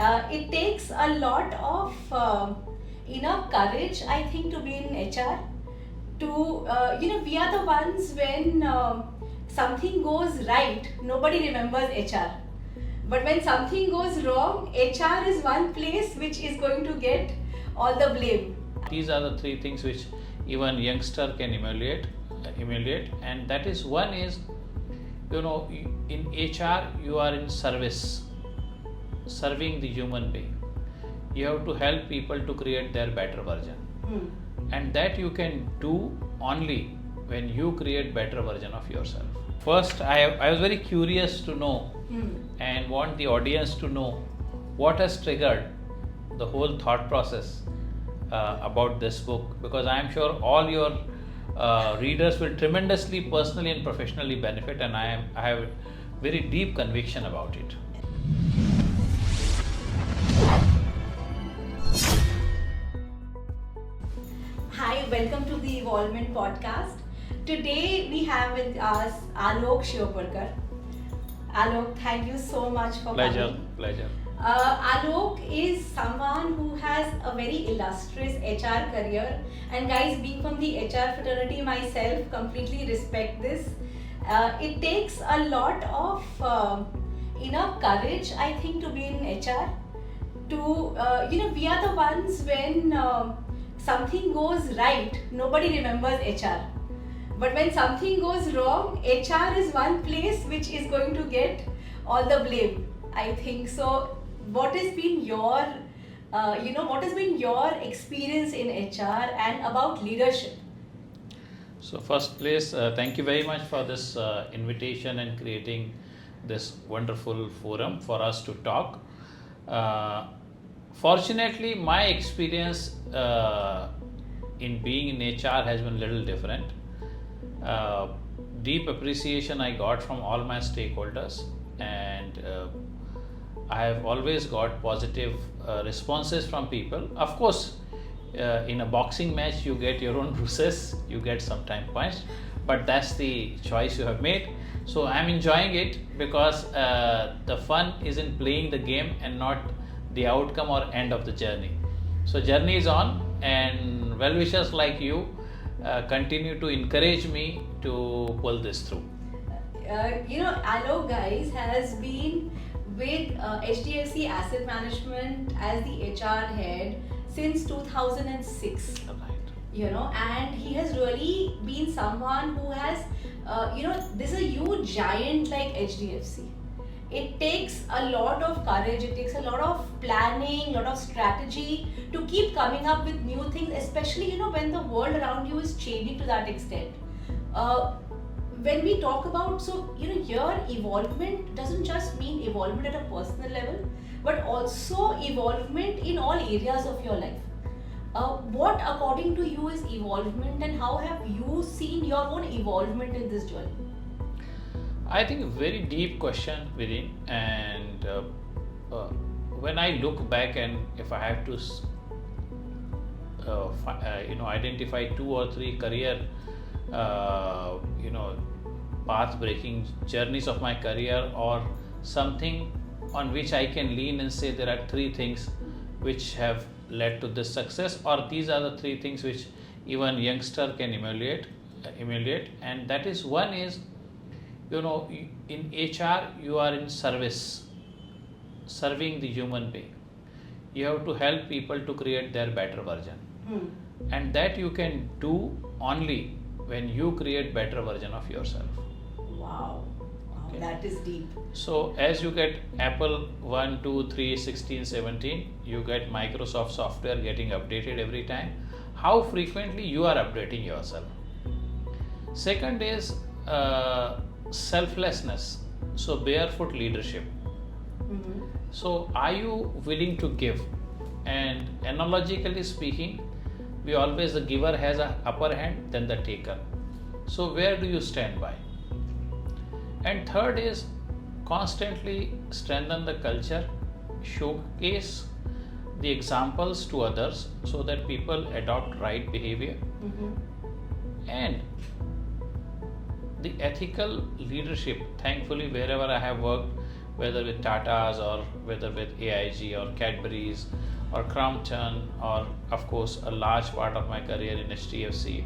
It takes a lot of inner courage, I think, to be in HR. We are the ones when something goes right, nobody remembers HR. But when something goes wrong, HR is one place which is going to get all the blame. These are the three things which even youngster can emulate, and that is one is, in HR you are in service, serving the human being. You have to help people to create their better version, and that you can do only when you create better version of yourself. First, I was very curious to know and want the audience to know what has triggered the whole thought process about this book, because I am sure all your readers will tremendously personally and professionally benefit, and I have very deep conviction about it. Hi, welcome to the E-volvement podcast. Today we have with us Alok Shivapurkar. Alok, thank you so much for coming. Pleasure. Alok is someone who has a very illustrious HR career, and guys, being from the HR fraternity myself, completely respect this. It takes a lot of inner courage, I think, to be in HR. We are the ones when something goes right, nobody remembers HR. But when something goes wrong, HR is one place which is going to get all the blame, I think. So what has been your experience in HR and about leadership? So first place, thank you very much for this invitation and creating this wonderful forum for us to talk. Fortunately, my experience in being in HR has been a little different. Deep appreciation I got from all my stakeholders, and I have always got positive responses from people. Of course, in a boxing match you get your own bruises, you get sometimes punched, but that's the choice you have made. So I'm enjoying it because the fun is in playing the game and not the outcome or end of the journey. So journey is on, and well-wishers like you continue to encourage me to pull this through. Alok, guys, has been with HDFC Asset Management as the HR head since 2006. Right. And he has really been someone who has, this is a huge giant like HDFC. It takes a lot of courage, it takes a lot of planning, a lot of strategy to keep coming up with new things, especially, when the world around you is changing to that extent. When we talk about, here evolvement doesn't just mean evolvement at a personal level, but also evolvement in all areas of your life. What according to you is evolvement, and how have you seen your own evolvement in this journey? I think a very deep question within, and when I look back, and if I have to identify 2 or 3 career path breaking journeys of my career, or something on which I can lean and say there are 3 things which have led to this success, or these are the 3 things which even youngster can emulate, and that is one is, in HR you are in service, serving the human being. You have to help people to create their better version, and that you can do only when you create better version of yourself. Wow. Okay. That is deep. So as you get Apple 1, 2, 3, 16, 17, you get Microsoft software getting updated every time. How frequently you are updating yourself? Second is selflessness, so barefoot leadership. So are you willing to give? And analogically speaking, we always, the giver has an upper hand than the taker. So where do you stand by? And third is constantly strengthen the culture, showcase the examples to others so that people adopt right behavior, and the ethical leadership. Thankfully, wherever I have worked, whether with Tata's or whether with AIG or Cadbury's or Crompton, or of course a large part of my career in HDFC.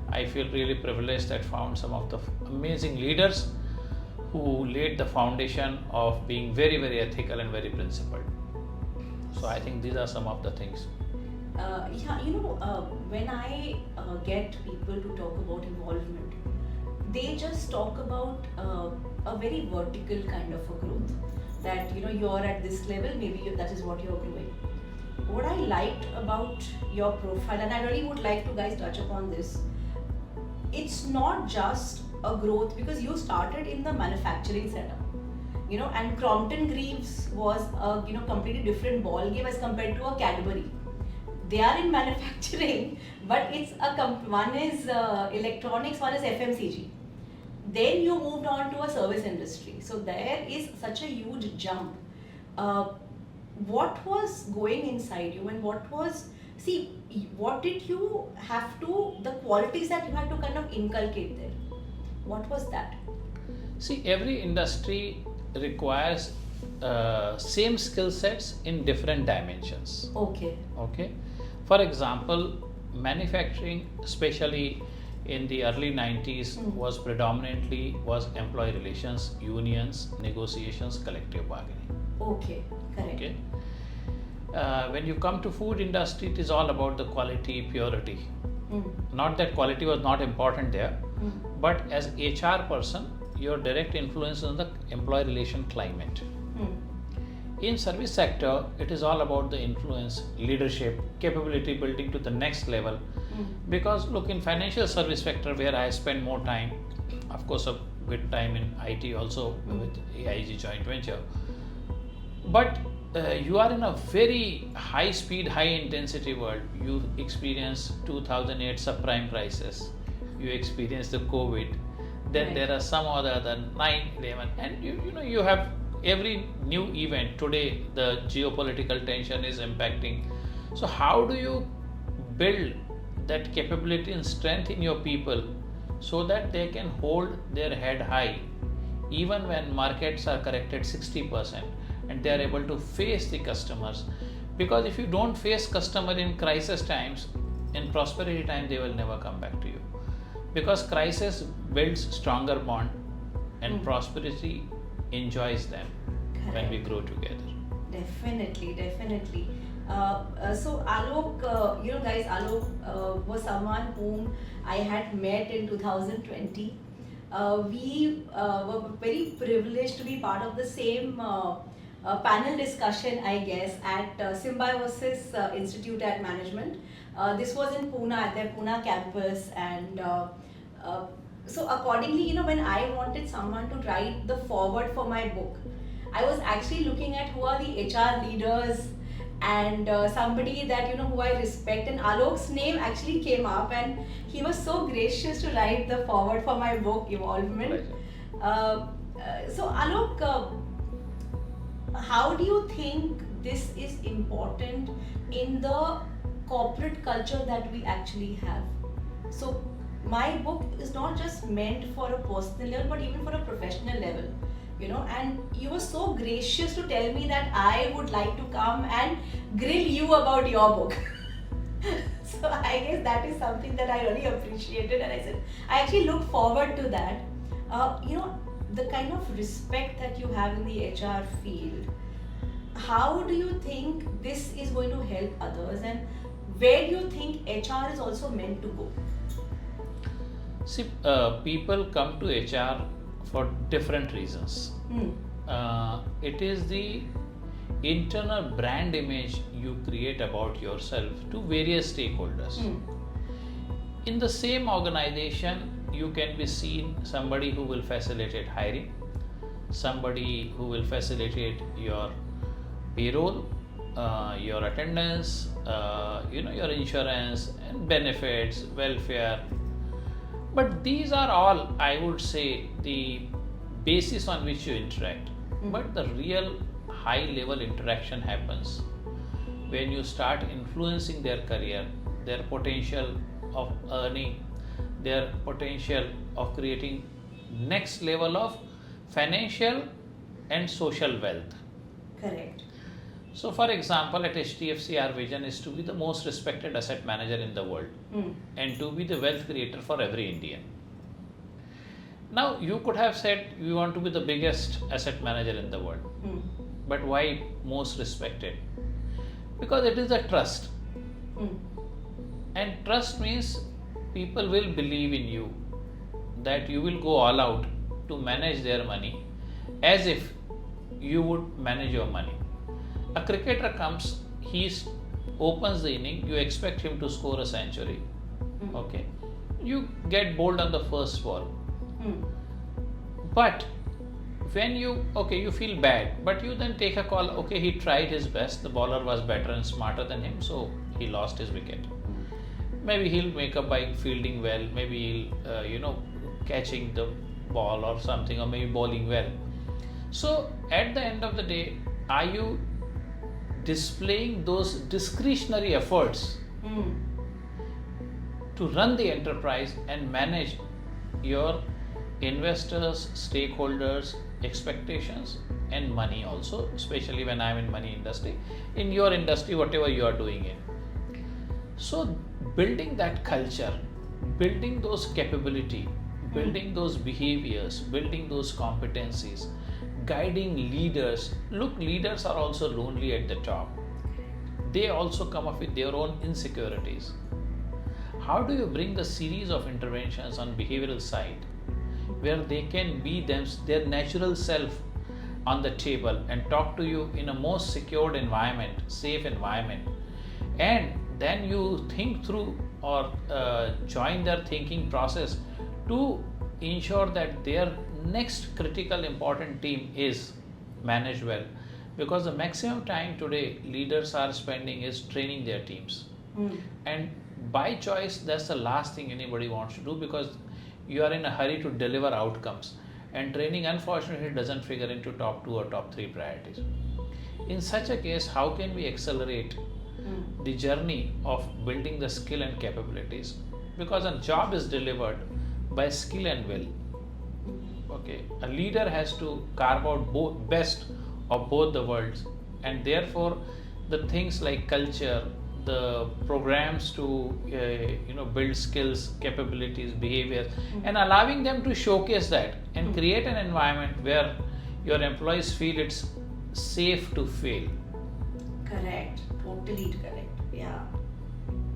I feel really privileged that found some of the amazing leaders who laid the foundation of being very, very ethical and very principled. So I think these are some of the things. When I get people to talk about involvement, they just talk about a very vertical kind of a growth. That you're at this level, maybe that is what you're growing. What I liked about your profile, and I really would like to guys touch upon this, it's not just a growth because you started in the manufacturing setup, and Crompton Greaves was a completely different ball game as compared to a Cadbury. They are in manufacturing, but it's one is electronics, one is FMCG. Then you moved on to a service industry. So there is such a huge jump. What was going inside you, and what did you have to, the qualities that you had to kind of inculcate there? What was that? See, every industry requires same skill sets in different dimensions. Okay. For example, manufacturing, especially in the early 90s, was predominantly employee relations, unions, negotiations, collective bargaining. Okay, correct. When you come to food industry, it is all about the quality, purity. Not that quality was not important there, but as HR person, your direct influence on the employee relation climate. In service sector, it is all about the influence, leadership, capability building to the next level. Because look, in financial service sector where I spend more time, of course a good time in IT also with AIG joint venture, but you are in a very high speed, high intensity world. You experience 2008 subprime crisis, you experience the COVID, then there are some other 9/11, and you have every new event. Today the geopolitical tension is impacting. So how do you build that capability and strength in your people so that they can hold their head high even when markets are corrected 60%, and they are able to face the customers? Because if you don't face customer in crisis times, in prosperity time they will never come back to you, because crisis builds stronger bond and prosperity enjoys them. Correct. When we grow together. Definitely. So Alok, guys, Alok was someone whom I had met in 2020. We were very privileged to be part of the same panel discussion, I guess, at Symbiosis Institute at Management. This was in Pune, at their Pune campus, and so accordingly, when I wanted someone to write the foreword for my book, I was actually looking at who are the HR leaders and somebody that who I respect, and Alok's name actually came up, and he was so gracious to write the foreword for my book, Evolvement. So Alok, how do you think this is important in the corporate culture that we actually have? So my book is not just meant for a personal level, but even for a professional level, and you were so gracious to tell me that I would like to come and grill you about your book. So I guess that is something that I really appreciated, and I said I actually look forward to that. The kind of respect that you have in the HR field, how do you think this is going to help others, and where do you think HR is also meant to go? See, people come to HR for different reasons. It is the internal brand image you create about yourself to various stakeholders. In the same organization, you can be seen somebody who will facilitate hiring, somebody who will facilitate your payroll, your attendance, your insurance and benefits, welfare. But these are all, I would say, the basis on which you interact. But the real high level interaction happens when you start influencing their career, their potential of earning, their potential of creating next level of financial and social wealth. Correct. So, for example, at HDFC, our vision is to be the most respected asset manager in the world and to be the wealth creator for every Indian. Now, you could have said you want to be the biggest asset manager in the world, but why most respected? Because it is a trust, and trust means people will believe in you, that you will go all out to manage their money as if you would manage your money. A cricketer comes, opens the inning, you expect him to score a century. Okay, you get bowled on the first ball. But when you feel bad, but you then take a call, okay, he tried his best, the bowler was better and smarter than him, so he lost his wicket. Maybe he'll make up by fielding well, maybe he'll catching the ball or something, or maybe bowling well. So at the end of the day, are you displaying those discretionary efforts to run the enterprise and manage your investors, stakeholders, expectations and money also, especially when I'm in money industry, in your industry, whatever you are doing in. So building that culture, building those capability, building those behaviors, building those competencies, guiding leaders. Look, leaders are also lonely at the top. They also come up with their own insecurities. How do you bring the series of interventions on behavioral side where they can be their natural self on the table and talk to you in a most secured environment, safe environment, and then you think through or join their thinking process to ensure that their next critical important team is managed well, because the maximum time today leaders are spending is training their teams, and by choice that's the last thing anybody wants to do, because you are in a hurry to deliver outcomes, and training unfortunately doesn't figure into top 2 or top 3 priorities. In such a case, how can we accelerate the journey of building the skill and capabilities? Because a job is delivered by skill and will. Okay, a leader has to carve out best of both the worlds, and therefore the things like culture, the programs to build skills, capabilities, behaviors, and allowing them to showcase that and create an environment where your employees feel it's safe to fail. Correct, totally correct. Yeah,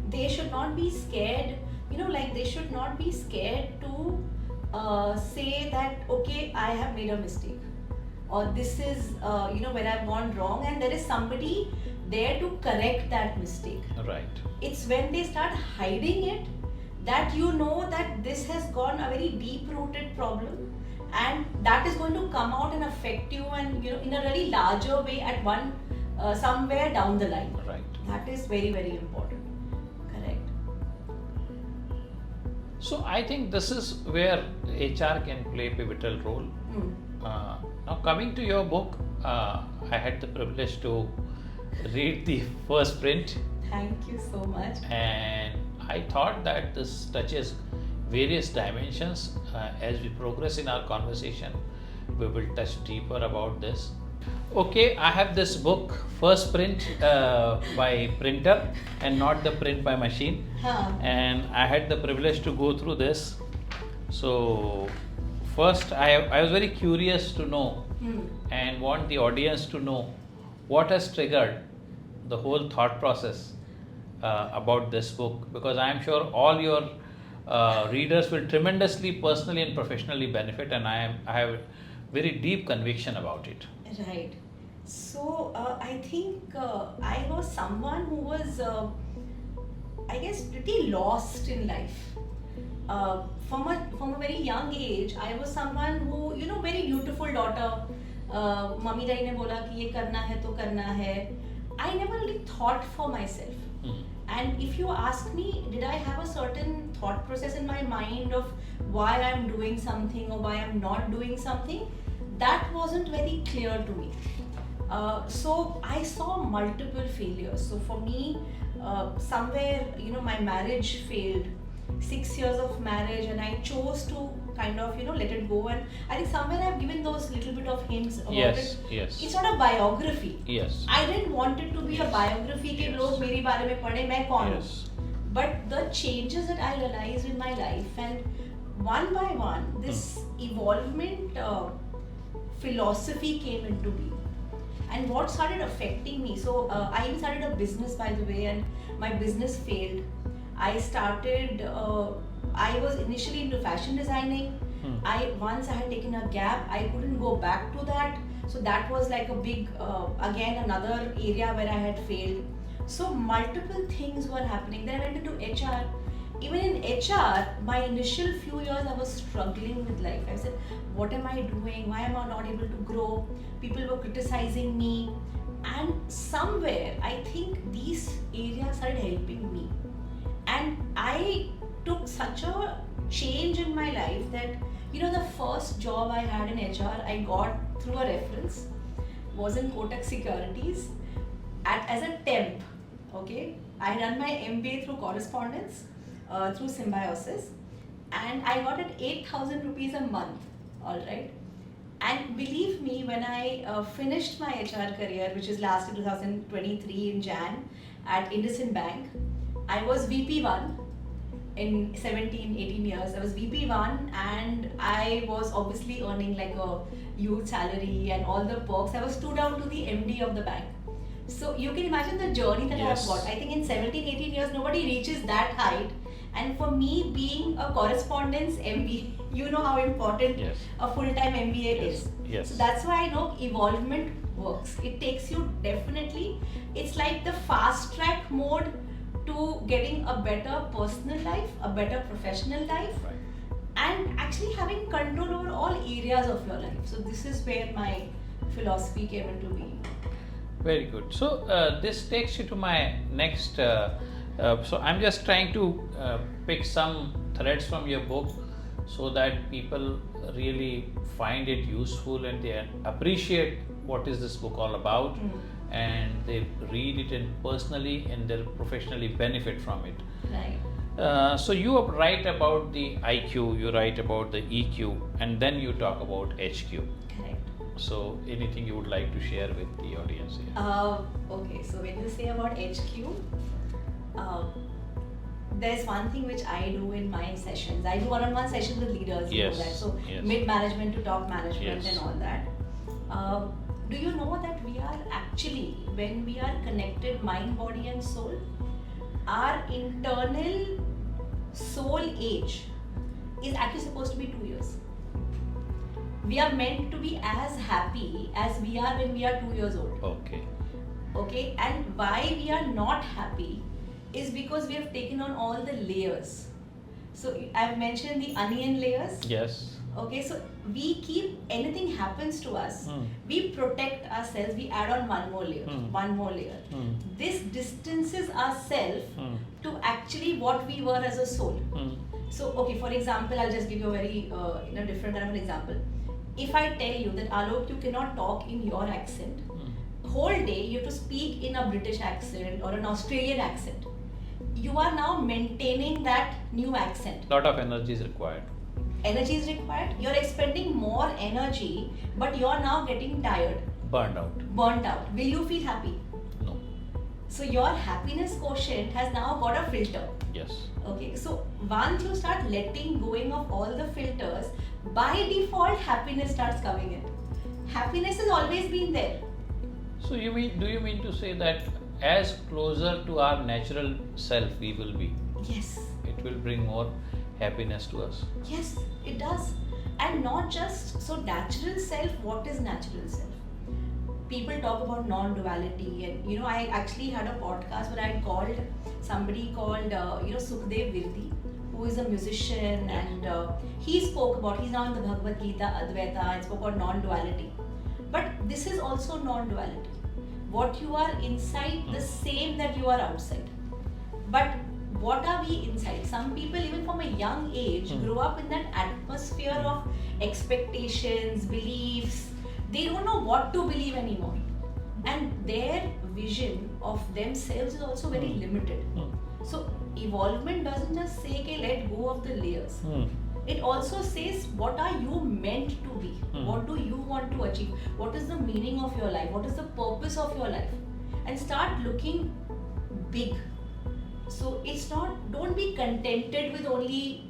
they should not be scared. They should not be scared to say that, okay, I have made a mistake, or this is where I've gone wrong, and there is somebody there to correct that mistake. Right. It's when they start hiding it that that this has gone a very deep-rooted problem, and that is going to come out and affect you, and in a really larger way at somewhere down the line. Right. That is very, very important. Correct. So I think this is where HR can play a pivotal role. Now coming to your book, I had the privilege to read the first print. Thank you so much. And I thought that this touches various dimensions. As we progress in our conversation, we will touch deeper about this. Okay, I have this book, first print by printer and not the print by machine. And I had the privilege to go through this. So first I was very curious to know and want the audience to know what has triggered the whole thought process about this book, because I am sure all your readers will tremendously personally and professionally benefit, and I have very deep conviction about it. Right. So I think I was someone who was, I guess, pretty lost in life. From a very young age, I was someone who, very beautiful daughter. Mummy Daddy ने बोला कि ये करना है तो करना है. I never really thought for myself. And if you ask me, did I have a certain thought process in my mind of why I'm doing something or why I'm not doing something? That wasn't very clear to me. So I saw multiple failures. So for me, somewhere, my marriage failed. 6 years of marriage, and I chose to kind of, let it go. And I think somewhere I've given those little bit of hints about Yes, it. yes. It's not a biography. Yes. I didn't want it to be a Yes. biography कि Yes. लोग मेरे बारे में पढ़े मैं कौन हूँ. Yes. But the changes that I realized in my life, and one by one, this evolvement philosophy came into being. And what started affecting me, so I even started a business, by the way, and my business failed. I was initially into fashion designing. Once I had taken a gap, I couldn't go back to that. So that was like a big, again, another area where I had failed. So multiple things were happening. Then I went into HR. Even in HR, my initial few years I was struggling with life. I said, what am I doing? Why am I not able to grow? People were criticizing me. And somewhere, I think these areas started helping me. And I took such a change in my life that, the first job I had in HR, I got through a reference, was in Kotak Securities as a temp. Okay, I ran my MBA through correspondence, through Symbiosis, and I got it 8,000 rupees a month. All right, and believe me, when I finished my HR career, which is last in 2023 in Jan at IndusInd Bank, I was VP1 in 17-18 years. I was VP1 and I was obviously earning like a huge salary and all the perks. I was stood down to the MD of the bank. So you can imagine the journey that Yes. I have got. I think in 17-18 years nobody reaches that height. And for me, being a correspondence MBA, you know how important Yes. a full-time MBA Yes. is. Yes. So that's why I know evolvement works. It takes you definitely, it's like the fast track mode to getting a better personal life, a better professional life, Right. and actually having control over all areas of your life. So this is where my philosophy came into being. Very good. So this takes you to my next. So I'm just trying to pick some threads from your book so that people really find it useful and they appreciate what is this book all about, and they read it and personally and they'll professionally benefit from it. Right. So you write about the IQ, you write about the EQ, and then you talk about HQ. Correct. So anything you would like to share with the audience here? Okay, so when you say about HQ, there's one thing which I do in my sessions. I do one-on-one sessions with leaders. You know Yes, that. So yes. mid-management to top management Yes. and all that. Do you know that we are actually, when we are connected mind, body and soul, our internal soul age is actually supposed to be 2 years. We are meant to be as happy as we are when we are 2 years old. Okay. Okay, and why we are not happy is because we have taken on all the layers. So I've mentioned the onion layers. Yes. Okay, so we keep, anything happens to us, Hmm. we protect ourselves, we add on one more layer, one more layer. This distances ourselves to actually what we were as a soul. So, okay, for example, I'll just give you a very different kind of an example. If I tell you that Alok, you cannot talk in your accent, whole day you have to speak in a British accent or an Australian accent. You are now maintaining that new accent. Lot of energy is required. Energy is required. You're expending more energy, but you're now getting tired, Burned out. burnt out. Will you feel happy? No. So your happiness quotient has now got a filter. Yes. Okay, so once you start letting going of all the filters, by default happiness starts coming in. Happiness has always been there. So do you mean to say that as closer to our natural self we will be, Yes. it will bring more happiness to us? Yes, it does. And not just, so natural self, what is natural self? People talk about non-duality, and I actually had a podcast where I called somebody called Sukhdev Virdi, who is a musician, and he spoke about, he's now in the Bhagavad Gita, Advaita, and spoke about non-duality. But this is also non-duality. What you are inside, the same that you are outside. But what are we inside? Some people, even from a young age, grow up in that atmosphere of expectations, beliefs. They don't know what to believe anymore. And their vision of themselves is also very limited. So evolvement doesn't just say, okay, let go of the layers. it also says what are you meant to be, what do you want to achieve, what is the meaning of your life, what is the purpose of your life, and start looking big. So it's not, don't be contented with only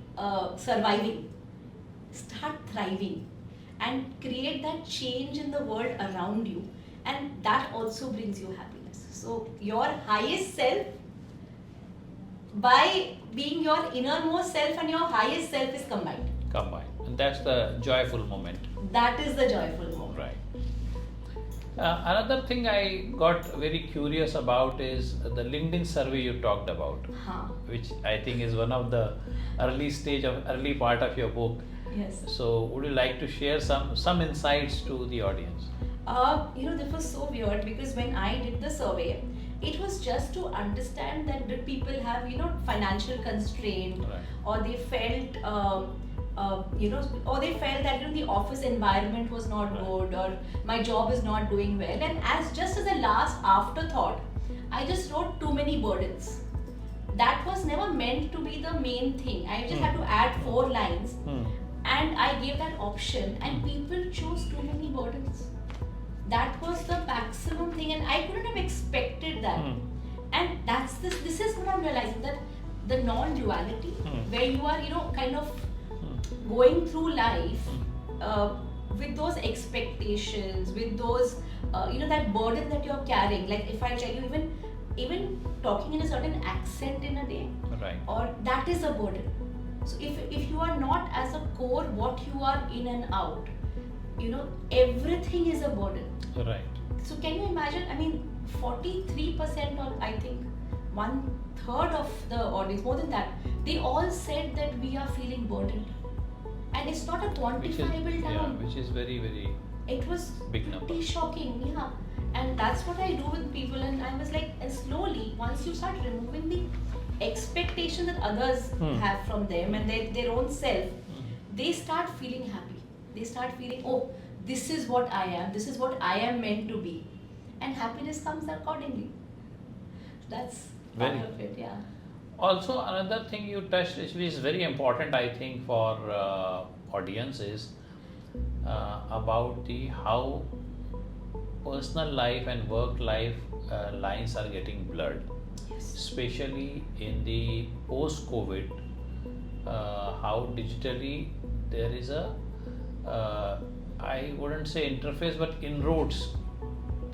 surviving, start thriving and create that change in the world around you, and that also brings you happiness. So your highest self, by being your innermost self and your highest self is combined. And that's the joyful moment. That is the joyful moment. Right. Another thing I got very curious about is the LinkedIn survey you talked about, which I think is one of the early part of your book. Yes. So would you like to share some insights to the audience? This was so weird because when I did the survey, it was just to understand that did people have, financial constraint, Right. or they felt, or they felt that the office environment was not Right. good, or my job is not doing well. And just as a last afterthought, I just wrote too many burdens. That was never meant to be the main thing. I just had to add 4 lines, and I gave that option, and people chose too many burdens. That was the maximum thing, and I couldn't have expected that. And this is what I'm realizing, that the non-duality, where you are, kind of going through life with those expectations, with those, that burden that you're carrying. Like if I tell you, even talking in a certain accent in a day, Right. or that is a burden. So if you are not as a core what you are in and out, everything is a burden. Right. So can you imagine? 43%, or I think 1/3 of the audience, more than that, they all said that we are feeling burdened, and it's not a quantifiable term. Which is very, very It was big number. pretty shocking, yeah. And that's what I do with people, and I was like, and slowly, once you start removing the expectation that others have from them and their own self, they start feeling happy. They start feeling, oh, this is what I am, this is what I am meant to be, and happiness comes accordingly. That's part Very. of it, yeah. Also, another thing you touched, which is very important, I think, for audience is about how personal life and work life lines are getting blurred, Yes. especially in the post-COVID. How digitally there is a I wouldn't say interface, but inroads,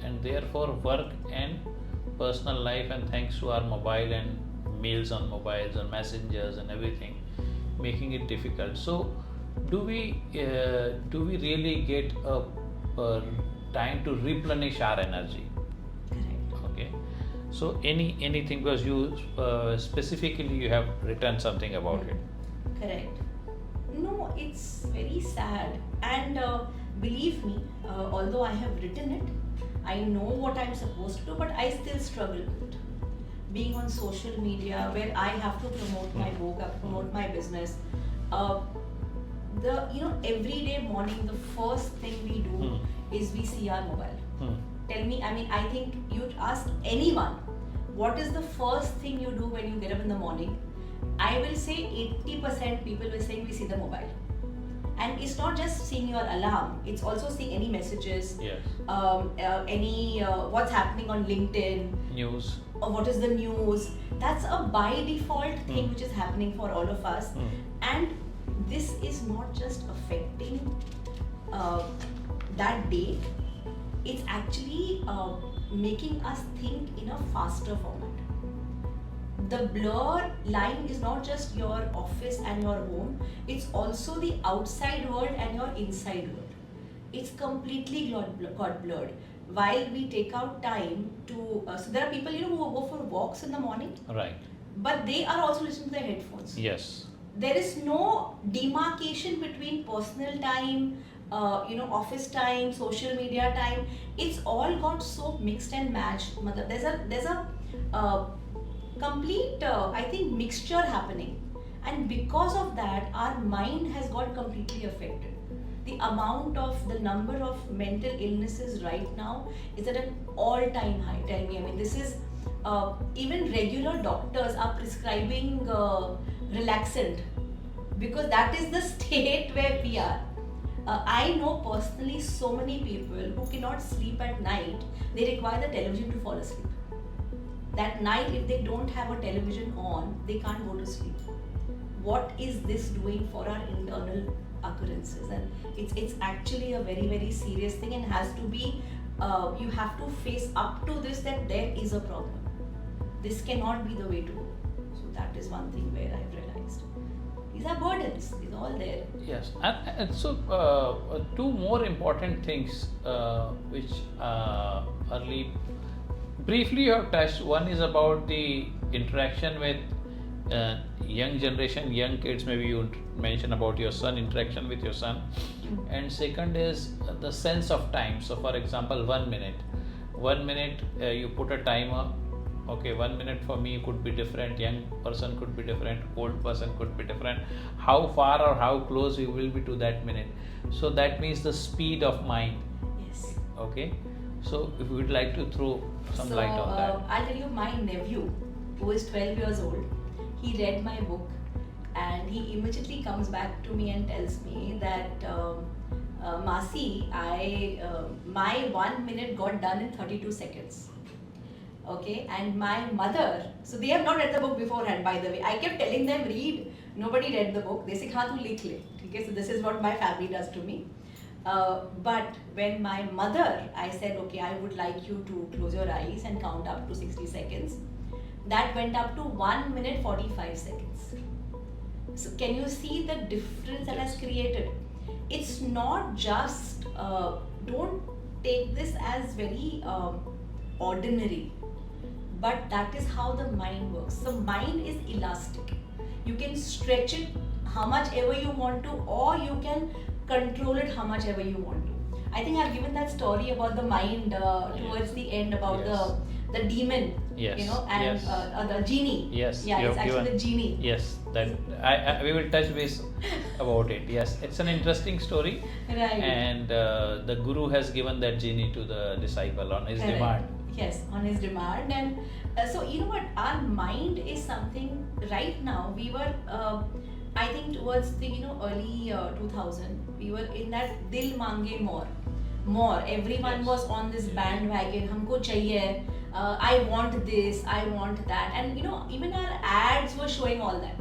and therefore work and personal life, and thanks to our mobile and mails on mobiles and messengers and everything, making it difficult. So do we really get a time to replenish our energy? Correct. Okay, so anything, because you specifically you have written something about it. Correct. No, it's very sad, and believe me, although I have written it, I know what I'm supposed to do, but I still struggle with it. Being on social media, where I have to promote my book, I have to promote my business. Every day morning, the first thing we do is we see our mobile. Tell me, I think you'd ask anyone, what is the first thing you do when you get up in the morning? I will say 80% people will say we see the mobile. And it's not just seeing your alarm, it's also seeing any messages, Yes. any what's happening on LinkedIn, News. or what is the news. That's a by default thing which is happening for all of us. And this is not just affecting that day, it's actually making us think in a faster format. The blur line is not just your office and your home, it's also the outside world and your inside world. It's completely got blurred. While we take out time to, so there are people who go for walks in the morning, Right. but they are also listening to their headphones. Yes. There is no demarcation between personal time, office time, social media time. It's all got so mixed and matched. There's a complete, I think, mixture happening, and because of that, our mind has got completely affected. The number of mental illnesses right now is at an all-time high. Tell me, this is even regular doctors are prescribing relaxant because that is the state where we are. I know personally so many people who cannot sleep at night. They require the television to fall asleep. That night, if they don't have a television on, they can't go to sleep. What is this doing for our internal occurrences? And it's actually a very, very serious thing, and has to be, you have to face up to this, that there is a problem. This cannot be the way to go. So that is one thing where I've realized. These are burdens, these are all there. Yes, and so two more important things which early briefly you have touched. One is about the interaction with young generation, young kids. Maybe you mention about your son, interaction with your son, and second is the sense of time. So, for example, 1 minute. 1 minute you put a timer. Okay, 1 minute for me could be different. Young person could be different. Old person could be different. How far or how close you will be to that minute. So that means the speed of mind. Yes. Okay. So if you would like to throw some light on that. I'll tell you, my nephew, who is 12 years old, he read my book, and he immediately comes back to me and tells me that Masi, my 1 minute got done in 32 seconds. Okay, and my mother, so they have not read the book beforehand, by the way. I kept telling them, read. Nobody read the book. They say, हाँ तू लिख ले. Okay, so this is what my family does to me. But when my mother, I said, okay, I would like you to close your eyes and count up to 60 seconds. That went up to 1 minute 45 seconds. So can you see the difference that has created? It's not just, don't take this as very ordinary, but that is how the mind works. The mind is elastic. You can stretch it how much ever you want to, or you can control it how much ever you want to. I think I've given that story about the mind towards the end, about the demon, Yes. you know, and the genie. Yes. Yeah, you it's have actually given- the genie. Yes, that we will touch base about it. Yes, it's an interesting story, Right. and the guru has given that genie to the disciple on his Correct. demand. Yes, on his demand. And so, you know what, our mind is something. Right now we were, I think towards the early 2000, we were in that dil mange more. Everyone Yes. was on this bandwagon. Humko chahiye. I want this. I want that. And even our ads were showing all that.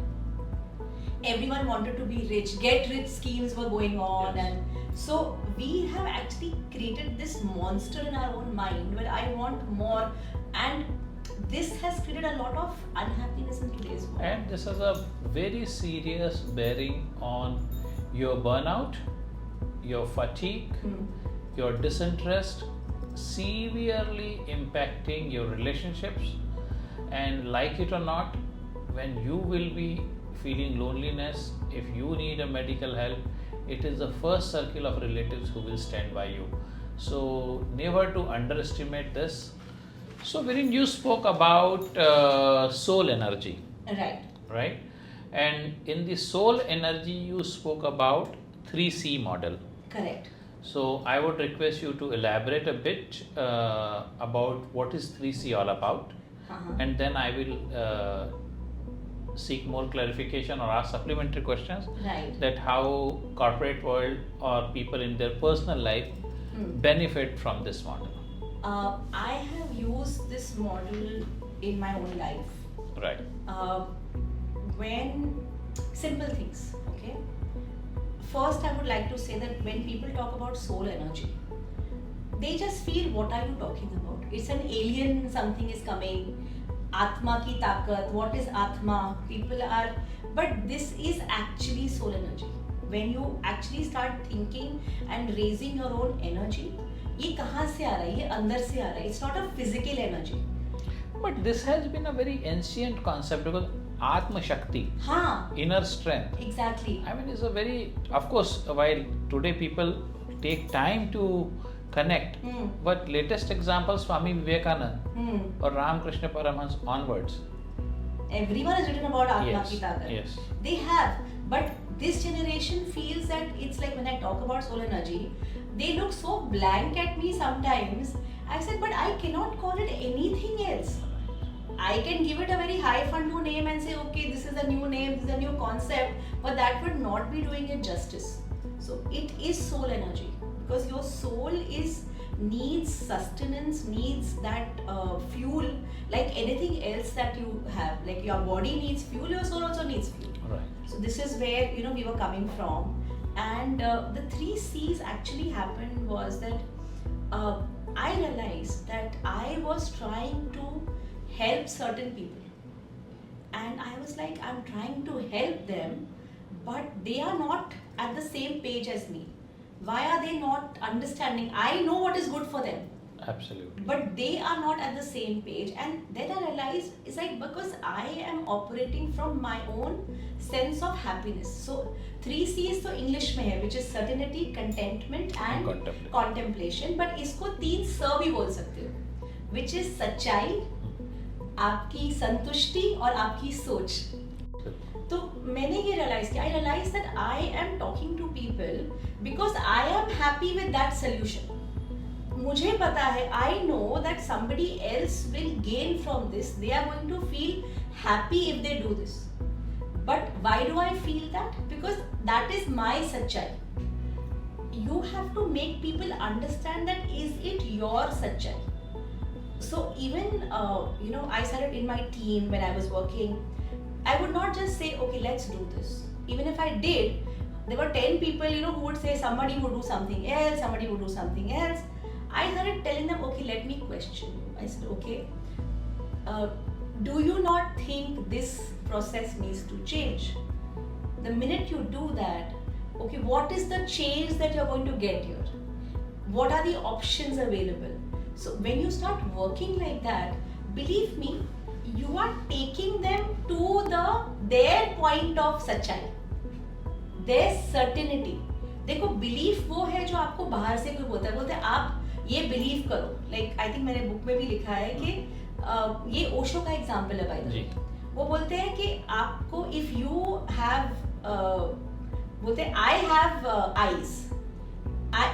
Everyone wanted to be rich. Get rich schemes were going on, Yes. and so we have actually created this monster in our own mind where I want more, and this has created a lot of unhappiness in today's world. And this has a very serious bearing on your burnout, your fatigue, your disinterest, severely impacting your relationships. And like it or not, when you will be feeling loneliness, if you need a medical help, it is the first circle of relatives who will stand by you. So never to underestimate this. So Viren, you spoke about soul energy, Right. and in the soul energy you spoke about 3C model. Correct. So I would request you to elaborate a bit about what is 3C all about, and then I will seek more clarification or ask supplementary questions, Right. that how corporate world or people in their personal life benefit from this model. I have used this model in my own life. Right. When simple things, okay. First, I would like to say that when people talk about soul energy, they just feel, what are you talking about? It's an alien, something is coming. Atma ki takat, what is Atma? People are, but this is actually soul energy. When you actually start thinking and raising your own energy, ये कहाँ से आ रहा है? ये अंदर से आ रहा है. It's not a physical energy. But this has been a very ancient concept, because Atma Shakti, हाँ. inner strength. Exactly. I mean, it's a very, of course, while today people take time to connect, but latest example, Swami Vivekananda or Ramakrishna Paramahansa onwards. Everyone has written about Atma Yes, ki takat. yes. They have, but this generation feels that it's like when I talk about soul energy, they look so blank at me sometimes. I said, but I cannot call it anything else. I I can give it a very highfalutin name and say, okay, this is a new name, this is a new concept, but that would not be doing it justice. So it is soul energy, because your soul needs sustenance, needs that fuel, like anything else that you have. Like your body needs fuel, your soul also needs fuel. Right. So this is where we were coming from, and the 3 C's actually happened was that I realized that I was trying to help certain people, and I was like, I'm trying to help them, but they are not at the same page as me. Why are they not understanding? I know what is good for them, Absolutely. but they are not at the same page. And then I realized it's like, because I am operating from my own sense of happiness. So 3 C's तो English में है, which is certainty, contentment and contemplation. But इसको 3 स भी बोल सकते हो, which is सच्चाई, आपकी संतुष्टि और आपकी सोच. तो मैंने ये realize किया, I realized that I am talking to people because I am happy with that solution. मुझे पता है, I know that somebody else will gain from this. They are going to feel happy if they do this. But why do I feel that? Because that is my सच्चाई. You have to make people understand that is it your सच्चाई. So even I started in my team when I was working. I would not just say, okay, let's do this. Even if I did, there were 10 people, who would say somebody would do something else, somebody would do something else. I started telling them, okay, let me question you. I said, okay, do you not think this process needs to change? The minute you do that, okay, what is the change that you're going to get here? What are the options available? So when you start working like that, believe me, you are taking them to their point of सच्चाई, their certainty. देखो, belief वो है जो आपको बाहर से कोई बोलते हैं आप ये believe करो. Like I think मैंने बुक में भी लिखा है कि ये ओशो का एग्जाम्पल है, भाई. वो बोलते हैं कि आपको if you have बोलते हैं I have eyes,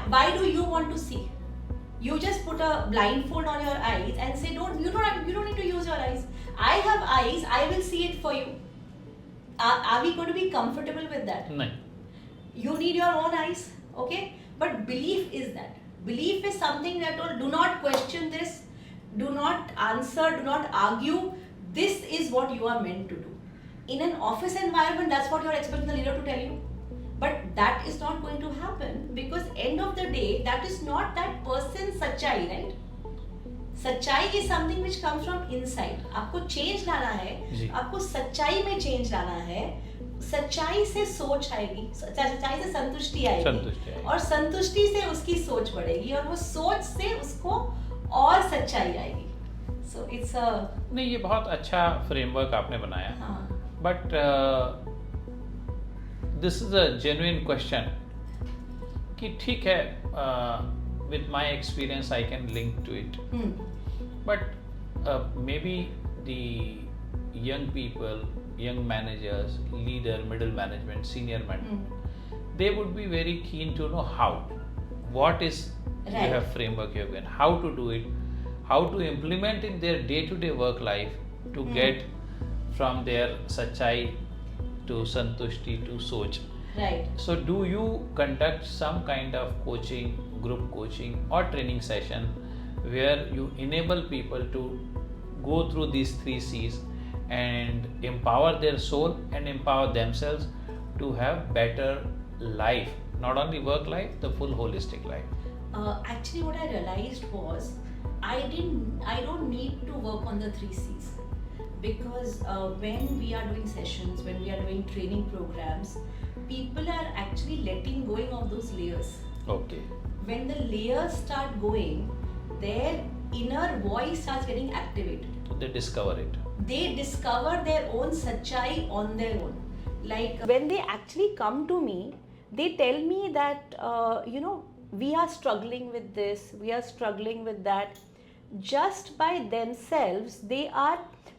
why do you want to see? You just put a blindfold on your eyes and say, you don't need to use your eyes. I have eyes, I will see it for you. Are we going to be comfortable with that? No. You need your own eyes, okay? But belief is that. Belief is something that do not question this, do not answer, do not argue. This is what you are meant to do. In an office environment, that's what you're expecting the leader to tell you. But that is not going to happen, because end of the day, that is not that person's सच्चाई, right? सच्चाई is something which comes from inside. आपको change लाना है, आपको सच्चाई में change लाना है. सच्चाई से सोच आएगी, सच्चाई से संतुष्टि आएगी, और संतुष्टि से उसकी सोच बढ़ेगी, और वो सोच से उसको और सच्चाई आएगी. So it's a नहीं, ये बहुत अच्छा framework आपने बनाया. But this is a genuine question कि ठीक है, with my experience I can link to it. But maybe the young people, young managers, leader, middle management, senior management, they would be very keen to know how. What is you have framework you have given, how to do it, how to implement in their day-to-day work life to get from their sachai to santushti to soch. Right. So do you conduct some kind of coaching, group coaching or training session where you enable people to go through these 3 C's and empower their soul and empower themselves to have better life, not only work life, the full holistic life? Actually what I realized was I don't need to work on the 3 C's, because when we are doing sessions, when we are doing training programs, people are actually letting go of those layers. Okay. When the layers start going, their inner voice starts getting activated. So they discover it. They discover their own sachai on their own. Like when they actually come to me, they tell me that, we are struggling with this, we are struggling with that. Just by themselves,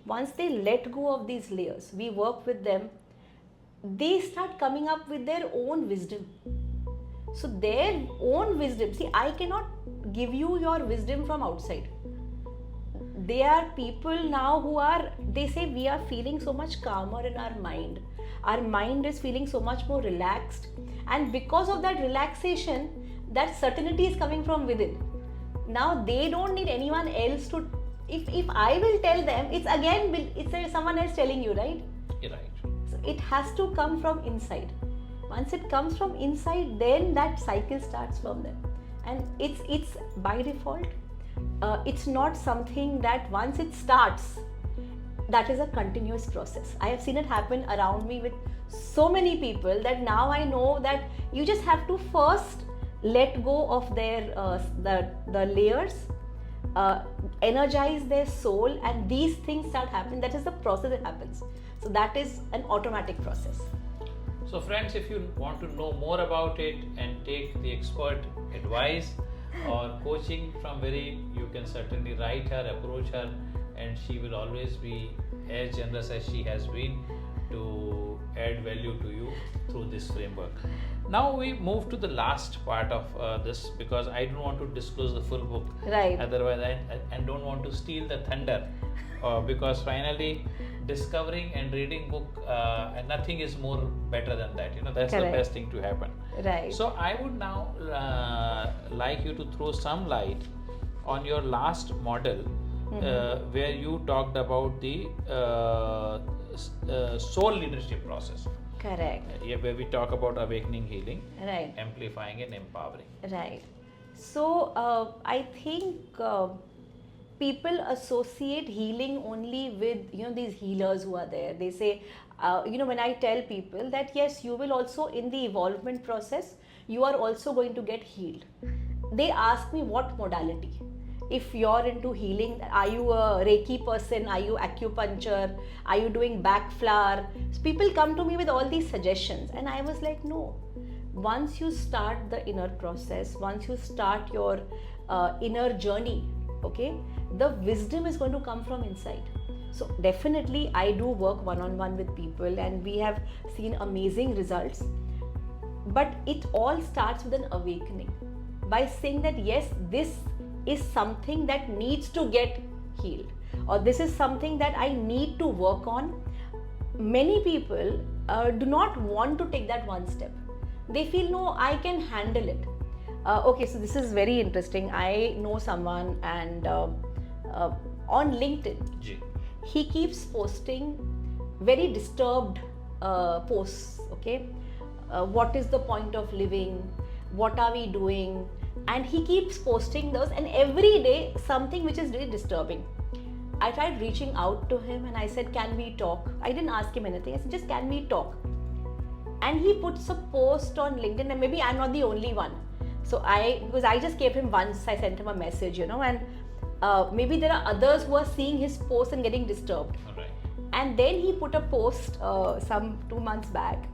once they let go of these layers, we work with them, they start coming up with their own wisdom. So their own wisdom, see, I cannot give you your wisdom from outside. they are people now who are, they say we are feeling so much calmer in our mind is feeling so much more relaxed, and because of that relaxation, that certainty is coming from within. Now they don't need anyone else to, if I will tell them, it's again, it's someone else telling you, right? You're right. So it has to come from inside. Once it comes from inside, then that cycle starts from there, and it's by default. It's not something that once it starts, that is a continuous process. I have seen it happen around me with so many people that now I know that you just have to first let go of their the layers, energize their soul, and these things start happening. That is the process that happens. So that is an automatic process. So friends, if you want to know more about it and take the expert advice or coaching from Veri, you can certainly write her, approach her, and she will always be as generous as she has been to add value to you through this framework. Now we move to the last part of this, because I don't want to disclose the full book. Right. Otherwise, I don't want to steal the thunder, because finally discovering and reading book, and nothing is more better than that. That's Correct. the best thing to happen. Right. So I would now like you to throw some light on your last model, where you talked about the soul leadership process. Correct. Where we talk about awakening, healing, Right. amplifying, and empowering. Right. So I think people associate healing only with these healers who are there. They say, when I tell people that yes, you will also, in the evolvement process, you are also going to get healed. They ask me what modality. If you're into healing, are you a Reiki person? Are you acupuncture? Are you doing back flower? So people come to me with all these suggestions, and I was like, no. Once you start the inner process, once you start your inner journey, okay, the wisdom is going to come from inside. So definitely I do work one-on-one with people, and we have seen amazing results. But it all starts with an awakening, by saying that yes, this is something that needs to get healed, or this is something that I need to work on. Many people do not want to take that one step. They feel, no, I can handle it. Okay, so this is very interesting. I know someone, and on LinkedIn, he keeps posting very disturbed posts. Okay, what is the point of living? What are we doing? And he keeps posting those, and every day something which is really disturbing. I tried reaching out to him, and I said, can we talk? I didn't ask him anything. I said, just can we talk? And he puts a post on LinkedIn, and maybe I'm not the only one. So because I just gave him once, I sent him a message, and maybe there are others who are seeing his post and getting disturbed. All right. And then he put a post some 2 months back.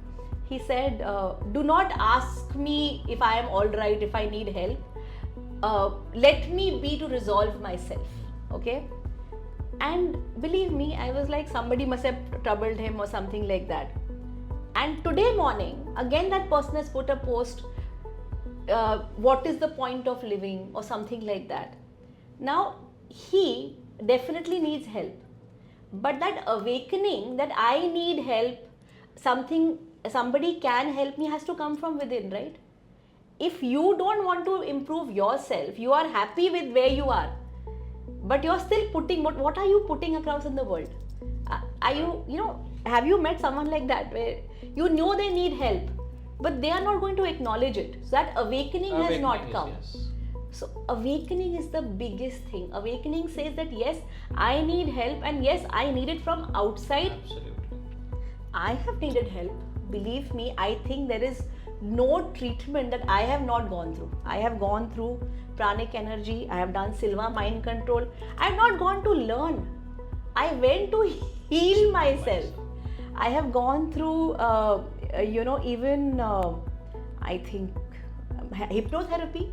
He said, do not ask me if I am all right, if I need help. Let me be to resolve myself. Okay. And believe me, I was like, somebody must have troubled him or something like that. And today morning, again that person has put a post, what is the point of living, or something like that. Now, he definitely needs help. But that awakening that I need help, somebody can help me, has to come from within, right? If you don't want to improve yourself, you are happy with where you are, but you're still putting, what are you putting across in the world? Are you, have you met someone like that, where you know they need help, but they are not going to acknowledge it? So that awakening has not come. Yes. So awakening is the biggest thing. Awakening says that yes, I need help, and yes, I need it from outside. Absolutely. I have needed help. Believe me, I think there is no treatment that I have not gone through. I have gone through pranic energy. I have done Silva mind control. I have not gone to learn. I went to heal myself. I have gone through, even I think hypnotherapy.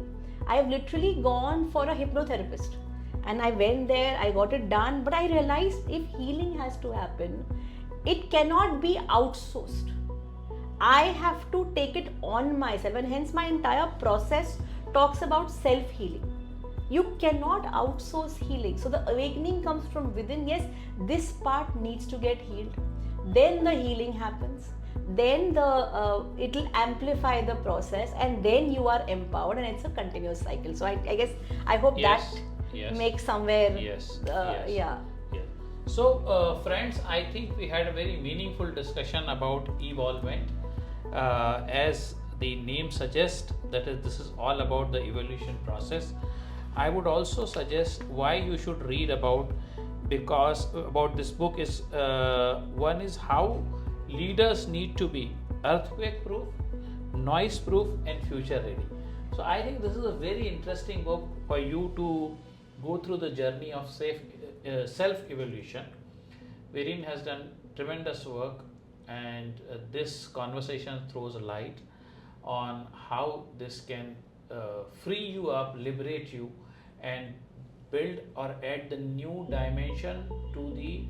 I have literally gone for a hypnotherapist, and I went there, I got it done, but I realized if healing has to happen, it cannot be outsourced. I have to take it on myself, and hence my entire process talks about self-healing. You cannot outsource healing. So the awakening comes from within. Yes, this part needs to get healed. Then the healing happens. Then it'll amplify the process, and then you are empowered, and it's a continuous cycle. So I guess I hope Yes, that yes. makes somewhere. Yes, Yeah. Yeah. So, friends, I think we had a very meaningful discussion about evolvement. As the name suggests, this is all about the evolution process. I would also suggest why you should read about this book is one is how leaders need to be earthquake proof, noise proof, and future ready. So I think this is a very interesting book for you to go through the journey of self evolution. Viren has done tremendous work, and this conversation throws a light on how this can free you up, liberate you, and build or add the new dimension to the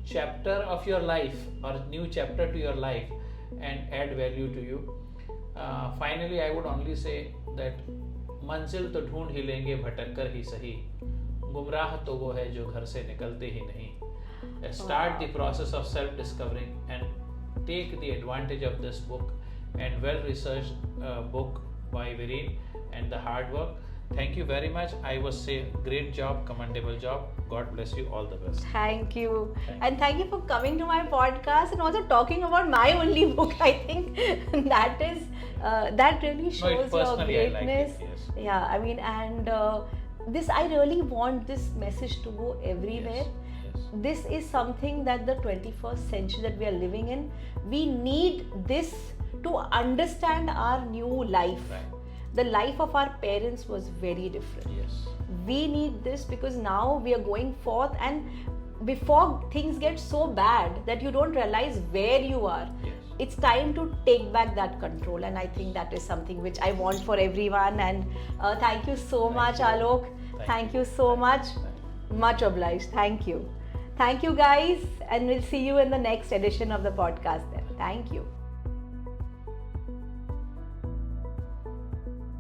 chapter of your life, or new chapter to your life, and add value to you. Finally, I would only say that मंजिल तो ढूंढ ही लेंगे भटक कर ही सही, गुमराह तो वो है जो घर से निकलते ही नहीं. Start the process of self-discovering and take the advantage of this book, and well-researched book by Viren, and the hard work. Thank you very much. I was say great job, commendable job. God bless you. All the best. Thank you. And thank you for coming to my podcast and also talking about my only book. I think that is that really shows your greatness. I like it, yes. Yeah, I mean, and this, I really want this message to go everywhere. Yes. This is something that the 21st century that we are living in, we need this to understand our new life. Right. The life of our parents was very different. Yes. We need this because now we are going forth, and before things get so bad that you don't realize where you are, Yes. it's time to take back that control, and I think that is something which I want for everyone. And thank you so much, you. Alok. Thank you so much. Much obliged. Thank you. Thank you, guys, and we'll see you in the next edition of the podcast then. Thank you.